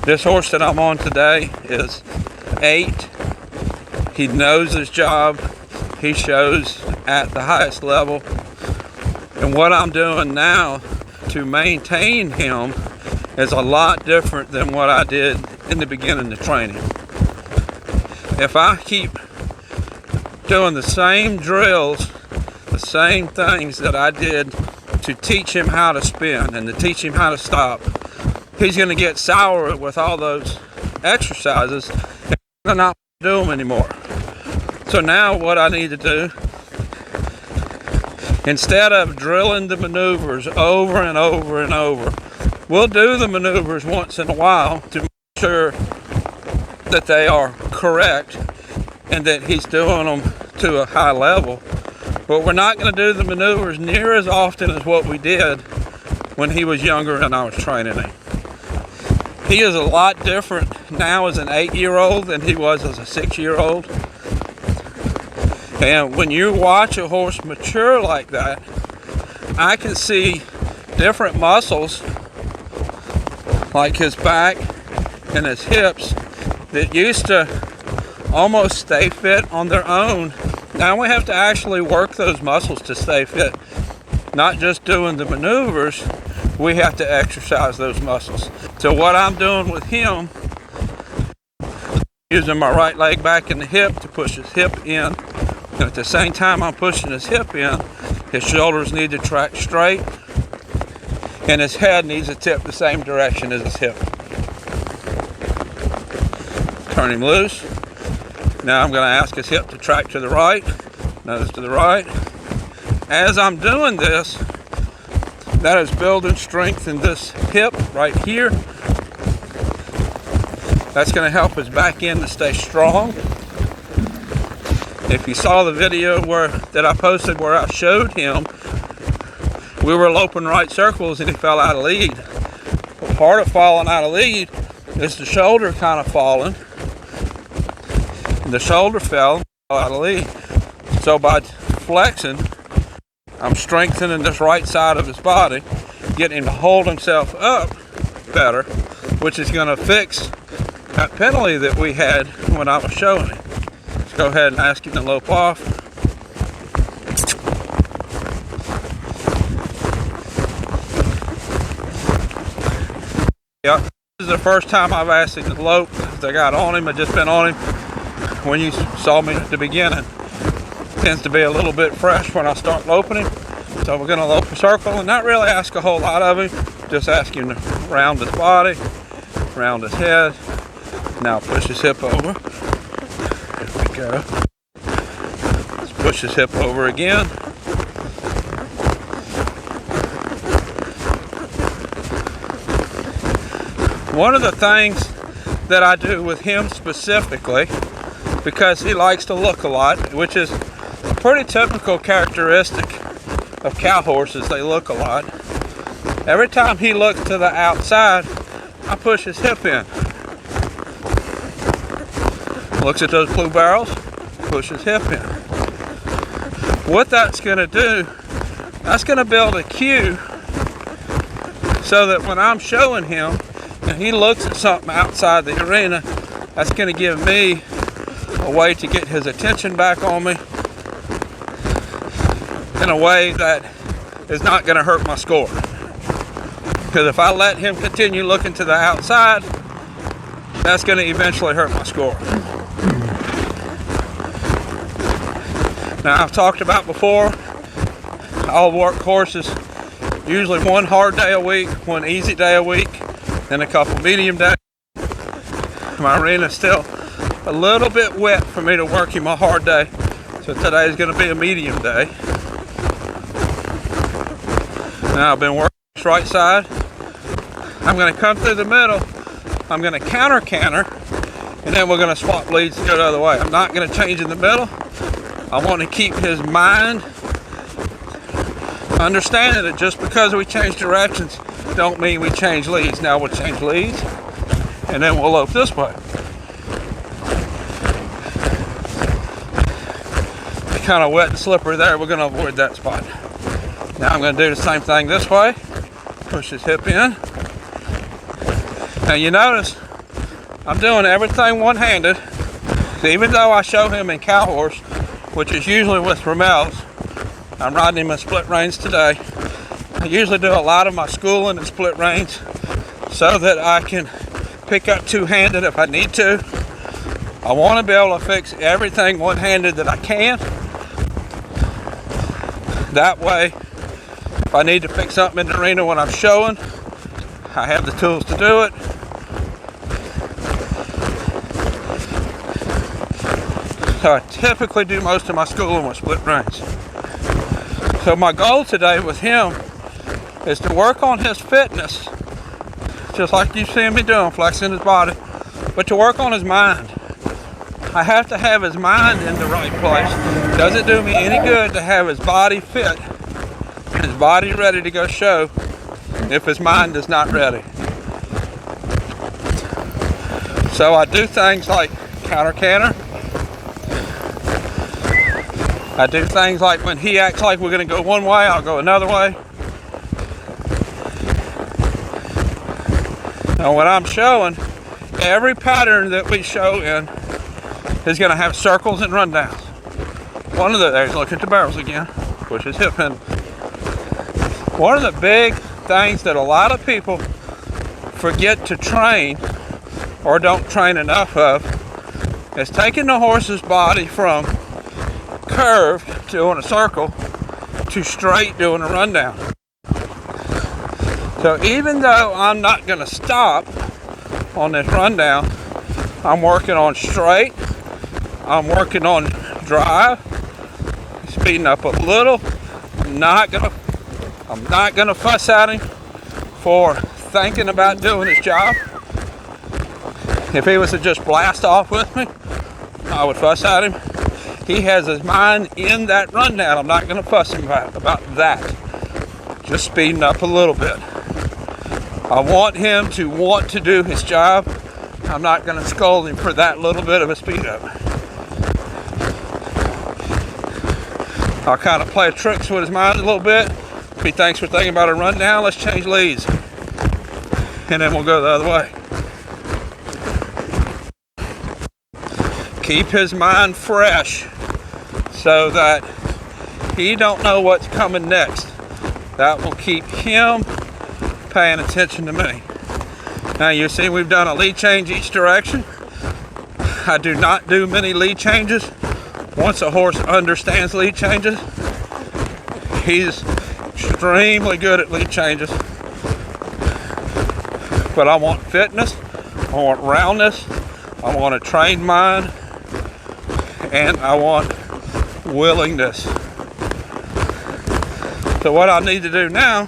This horse that I'm on today is 8. He knows his job. He shows at the highest level. And what I'm doing now to maintain him is a lot different than what I did in the beginning of training. If I keep doing the same drills, the same things that I did to teach him how to spin and to teach him how to stop, he's going to get sour with all those exercises and I'm not do them anymore. So now what I need to do, instead of drilling the maneuvers over and over and over, we'll do the maneuvers once in a while to make sure that they are correct and that he's doing them to a high level. But we're not going to do the maneuvers near as often as what we did when he was younger and I was training him. He is a lot different now as an 8-year-old than he was as a 6-year-old. And when you watch a horse mature like that, I can see different muscles like his back and his hips that used to almost stay fit on their own. Now we have to actually work those muscles to stay fit. Not just doing the maneuvers, we have to exercise those muscles. So what I'm doing with him, using my right leg back in the hip to push his hip in. And at the same time I'm pushing his hip in, his shoulders need to track straight and his head needs to tip the same direction as his hip. Turn him loose. Now I'm going to ask his hip to track to the right, nose to the right. As I'm doing this, that is building strength in this hip right here. That's going to help his back end to stay strong. If you saw the video that I posted where I showed him, we were loping right circles and he fell out of lead. Well, part of falling out of lead is the shoulder kind of falling. And the shoulder fell out of lead. So by flexing, I'm strengthening this right side of his body, getting him to hold himself up better, which is going to fix that penalty that we had when I was showing him. Let's go ahead and ask him to lope off. Yep, this is the first time I've asked him to lope. I got on him, I've just been on him when you saw me at the beginning. Tends to be a little bit fresh when I start loping him. So we're going to lope a circle and not really ask a whole lot of him. Just ask him to round his body, round his head. Now push his hip over. There we go. Let's push his hip over again. One of the things that I do with him specifically, because he likes to look a lot, which is a pretty typical characteristic of cow horses, they look a lot. Every time he looks to the outside, I push his hip in. Looks at those blue barrels, push his hip in. What that's going to do, that's going to build a cue so that when I'm showing him and he looks at something outside the arena, that's going to give me a way to get his attention back on me in a way that is not going to hurt my score. Because if I let him continue looking to the outside, that's going to eventually hurt my score. Now, I've talked about before, I'll work horses usually one hard day a week, one easy day a week, and a couple medium days. My arena's still a little bit wet for me to work him a hard day, so today is going to be a medium day. Now I've been working this right side. I'm going to come through the middle. I'm going to counter canter, and then we're going to swap leads to go the other way. I'm not going to change in the middle. I want to keep his mind understanding that just because we change directions don't mean we change leads. Now we'll change leads, and then we'll lope this way. Kind of wet and slippery there. We're going to avoid that spot. Now I'm going to do the same thing this way. Push his hip in. Now you notice I'm doing everything one-handed. Even though I show him in cow horse, which is usually with Ramels, I'm riding him in split reins today. I usually do a lot of my schooling in split reins so that I can pick up two-handed if I need to. I want to be able to fix everything one-handed that I can. That way, if I need to fix something in the arena when I'm showing, I have the tools to do it. So I typically do most of my schooling with split reins. So my goal today with him is to work on his fitness, just like you've seen me doing, flexing his body, but to work on his mind. I have to have his mind in the right place. It doesn't do me any good to have his body fit, his body ready to go show, if his mind is not ready. So I do things like counter canter. I do things like when he acts like we're going to go one way, I'll go another way. Now when I'm showing, every pattern that we show in is going to have circles and rundowns. One of the, there's, look at the barrels again, push his hip in. One of the big things that a lot of people forget to train or don't train enough of is taking the horse's body from curved doing a circle to straight doing a rundown. So even though I'm not going to stop on this rundown, I'm working on straight, I'm working on drive, speeding up a little. I'm not gonna fuss at him for thinking about doing his job. If he was to just blast off with me, I would fuss at him. He has his mind in that rundown. I'm not gonna fuss him about that. Just speeding up a little bit. I want him to want to do his job. I'm not gonna scold him for that little bit of a speed up. I'll kind of play tricks with his mind a little bit. If he thinks we're thinking about a rundown, let's change leads. And then we'll go the other way. Keep his mind fresh so that he don't know what's coming next. That will keep him paying attention to me. Now you see we've done a lead change each direction. I do not do many lead changes. Once a horse understands lead changes, he's extremely good at lead changes. But I want fitness, I want roundness, I want a trained mind, and I want willingness. So what I need to do now,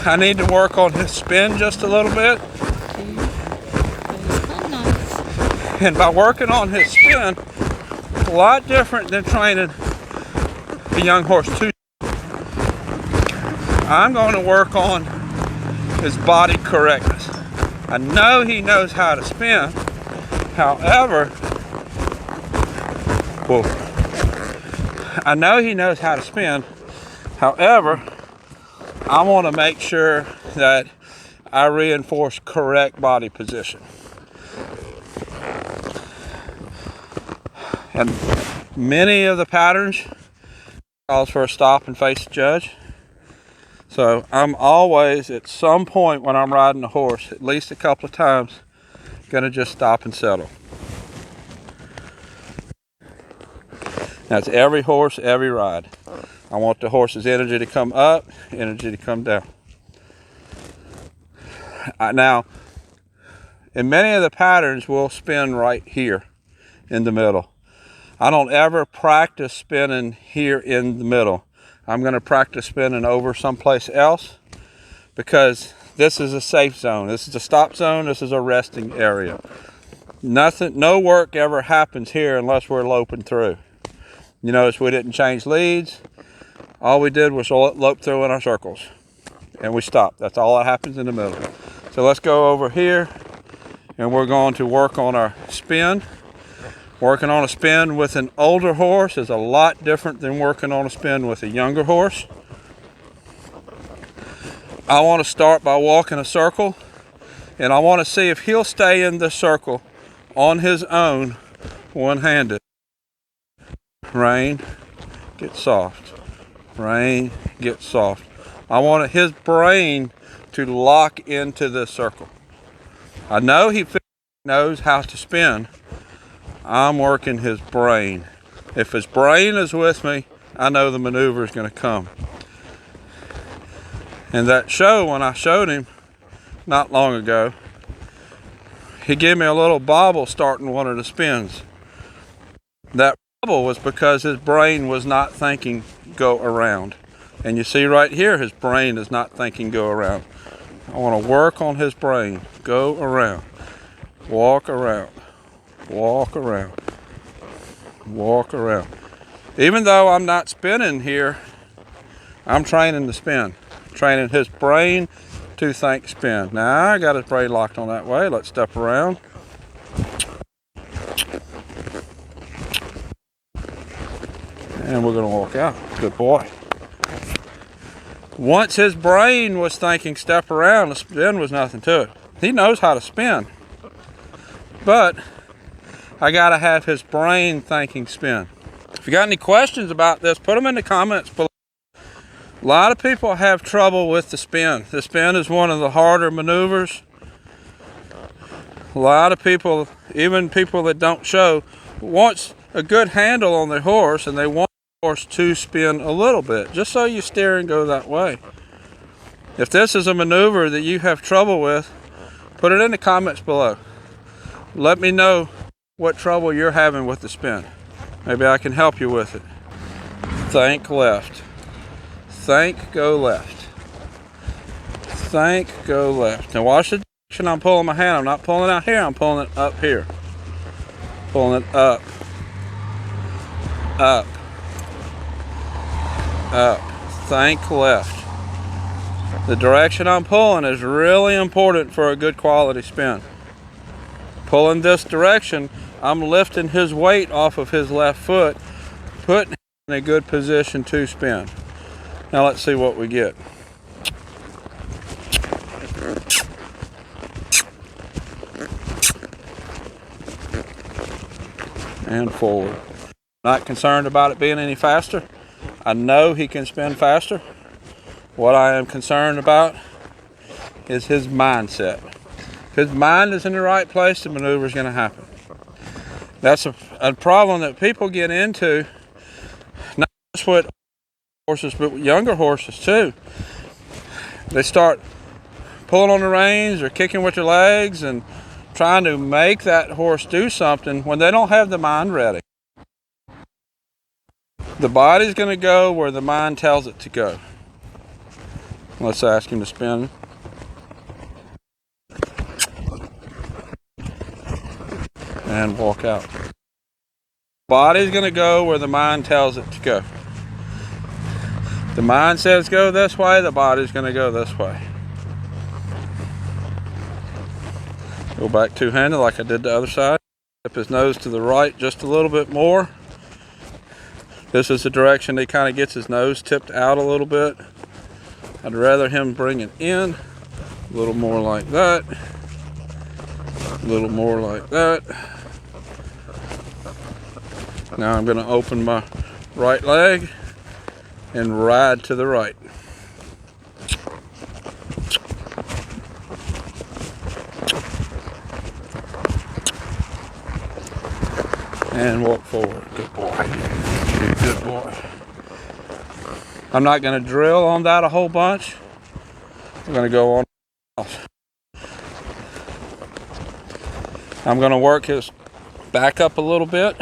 I need to work on his spin just a little bit. And by working on his spin, a lot different than training a young horse too. I'm going to work on his body correctness. I know he knows how to spin. However, I know he knows how to spin. However, I want to make sure that I reinforce correct body position. And many of the patterns calls for a stop and face the judge. So I'm always, at some point when I'm riding a horse, at least a couple of times, gonna just stop and settle. That's every horse, every ride. I want the horse's energy to come up, energy to come down. Now, in many of the patterns, we'll spin right here in the middle. I don't ever practice spinning here in the middle. I'm going to practice spinning over someplace else because this is a safe zone. This is a stop zone. This is a resting area. No work ever happens here unless we're loping through. You notice we didn't change leads. All we did was lope through in our circles and we stopped. That's all that happens in the middle. So let's go over here and we're going to work on our spin. Working on a spin with an older horse is a lot different than working on a spin with a younger horse. I want to start by walking a circle And I want to see if he'll stay in the circle on his own, one-handed. Rein, get soft. Rein, get soft. I want his brain to lock into this circle. I know he knows how to spin. I'm working his brain. If his brain is with me, I know the maneuver is going to come. And that show, when I showed him not long ago, he gave me a little bobble starting one of the spins. That bobble was because his brain was not thinking go around. And you see right here, his brain is not thinking go around. I want to work on his brain. Go around. Walk around. Walk around. Walk around. Even though I'm not spinning here, I'm training the spin. Training his brain to think spin. Now I got his brain locked on that way. Let's step around. And we're going to walk out. Good boy. Once his brain was thinking step around, the spin was nothing to it. He knows how to spin. But I got to have his brain thinking spin. If you got any questions about this, put them in the comments below. A lot of people have trouble with the spin. The spin is one of the harder maneuvers. A lot of people, even people that don't show, wants a good handle on their horse, and they want the horse to spin a little bit, just so you steer and go that way. If this is a maneuver that you have trouble with, put it in the comments below. Let me know what trouble you're having with the spin. Maybe I can help you with it. Think left. Think, go left. Think, go left. Now watch the direction I'm pulling my hand. I'm not pulling it out here, I'm pulling it up here. Pulling it up. Up. Up. Think left. The direction I'm pulling is really important for a good quality spin. Pulling this direction, I'm lifting his weight off of his left foot, putting him in a good position to spin. Now let's see what we get. And forward. Not concerned about it being any faster. I know he can spin faster. What I am concerned about is his mindset. If his mind is in the right place, the maneuver is going to happen. That's a problem that people get into, not just with horses, but with younger horses too. They start pulling on the reins or kicking with their legs and trying to make that horse do something when they don't have the mind ready. The body's going to go where the mind tells it to go. Let's ask him to spin. And walk out. Body's going to go where the mind tells it to go. The mind says go this way, the body's going to go this way. Go back two-handed like I did the other side. Tip his nose to the right just a little bit more. This is the direction he kind of gets his nose tipped out a little bit. I'd rather him bring it in. A little more like that. A little more like that. Now I'm going to open my right leg and ride to the right. And walk forward. Good boy. Good boy. I'm not going to drill on that a whole bunch. I'm going to go on else. I'm going to work his back up a little bit.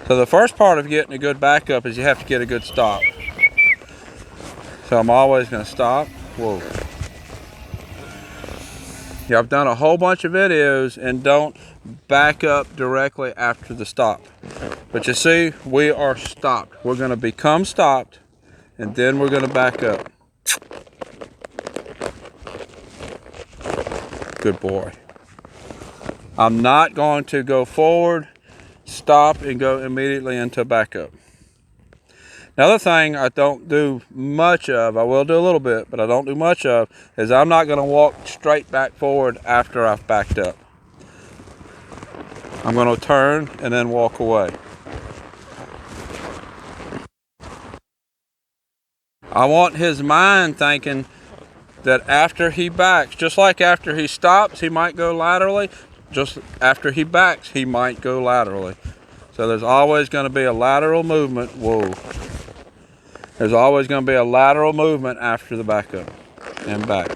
So the first part of getting a good backup is you have to get a good stop. So I'm always going to stop. Whoa. Yeah, I've done a whole bunch of videos and don't back up directly after the stop. But you see, we are stopped. We're going to become stopped and then we're going to back up. Good boy. I'm not going to go forward, stop, and go immediately into backup. Another thing I don't do much of, I will do a little bit, but I don't do much of, is I'm not going to walk straight back forward after I've backed up. I'm going to turn and then walk away. I want his mind thinking that after he backs, just like after he stops, he might go laterally, just after he backs, he might go laterally. So there's always going to be a lateral movement. Whoa. There's always going to be a lateral movement after the backup and back.